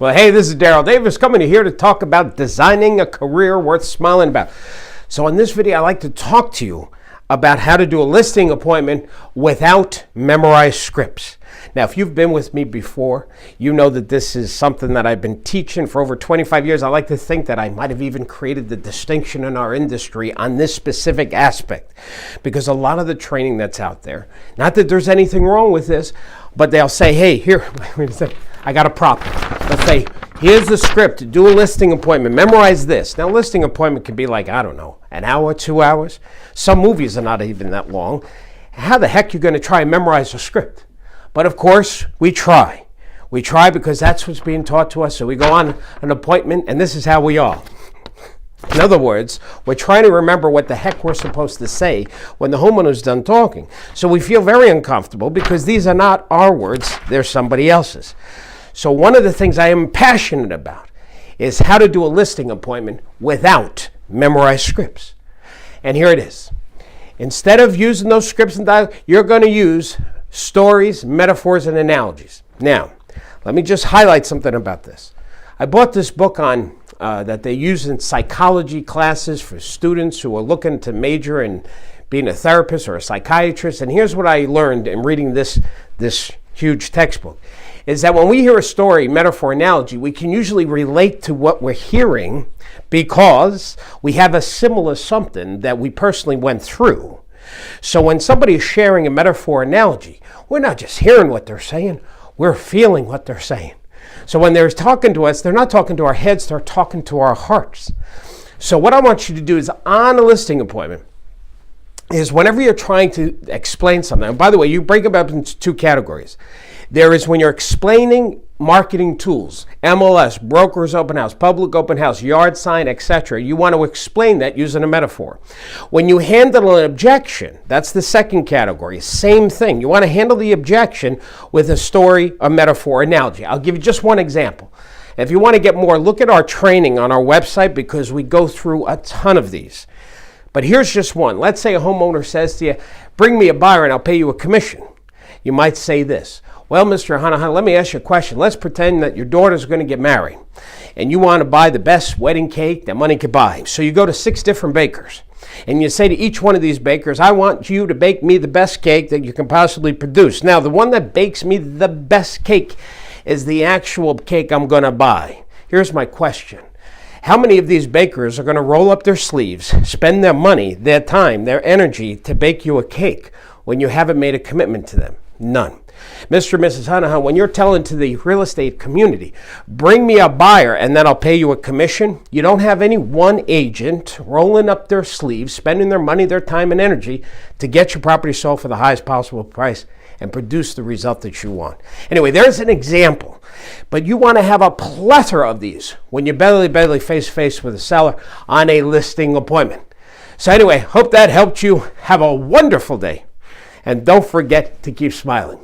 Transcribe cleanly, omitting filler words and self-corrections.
Well, hey, this is Darryl Davis coming here to talk about designing a career worth smiling about. So in this video, I'd like to talk to you about how to do a listing appointment without memorized scripts. Now, if you've been with me before, you know that this is something that I've been teaching for over 25 years. I like to think that I might have even created the distinction in our industry on this specific aspect, because a lot of the training that's out there, not that there's anything wrong with this, but they'll say, hey, here, I got a problem. Let's say, here's the script, do a listing appointment, memorize this. Now, listing appointment could be like, I don't know, an hour, 2 hours. Some movies are not even that long. How the heck are you going to try and memorize a script? But of course, we try. We try because that's what's being taught to us. So we go on an appointment, and this is how we are. In other words, we're trying to remember what the heck we're supposed to say when the homeowner's done talking. So we feel very uncomfortable because these are not our words, they're somebody else's. So one of the things I am passionate about is how to do a listing appointment without memorized scripts. And here it is. Instead of using those scripts and dialogue, you're going to use stories, metaphors, and analogies. Now, let me just highlight something about this. I bought this book on that they use in psychology classes for students who are looking to major in being a therapist or a psychiatrist. And here's what I learned in reading this huge textbook, is that when we hear a story, metaphor, analogy, we can usually relate to what we're hearing because we have a similar something that we personally went through. So when somebody is sharing a metaphor, analogy, we're not just hearing what they're saying, we're feeling what they're saying. So when they're talking to us, they're not talking to our heads, they're talking to our hearts. So what I want you to do is on a listing appointment, is whenever you're trying to explain something, and by the way, you break them up into two categories. There is when you're explaining marketing tools, MLS, brokers open house, public open house, yard sign, etc. You want to explain that using a metaphor. When you handle an objection, that's the second category. Same thing. You want to handle the objection with a story, a metaphor, analogy. I'll give you just one example. If you want to get more, look at our training on our website because we go through a ton of these. But here's just one. Let's say a homeowner says to you, bring me a buyer and I'll pay you a commission. You might say this. Well, Mr. Hanahan, let me ask you a question. Let's pretend that your daughter's going to get married and you want to buy the best wedding cake that money could buy. So you go to 6 different bakers and you say to each one of these bakers, I want you to bake me the best cake that you can possibly produce. Now, the one that bakes me the best cake is the actual cake I'm going to buy. Here's my question. How many of these bakers are going to roll up their sleeves, spend their money, their time, their energy to bake you a cake when you haven't made a commitment to them? None. Mr. and Mrs. Hanahan, when you're telling to the real estate community, bring me a buyer and then I'll pay you a commission, you don't have any one agent rolling up their sleeves, spending their money, their time, and energy to get your property sold for the highest possible price and produce the result that you want. Anyway, there's an example. But you want to have a plethora of these when you're belly face to face with a seller on a listing appointment. So anyway, hope that helped you. Have a wonderful day. And don't forget to keep smiling.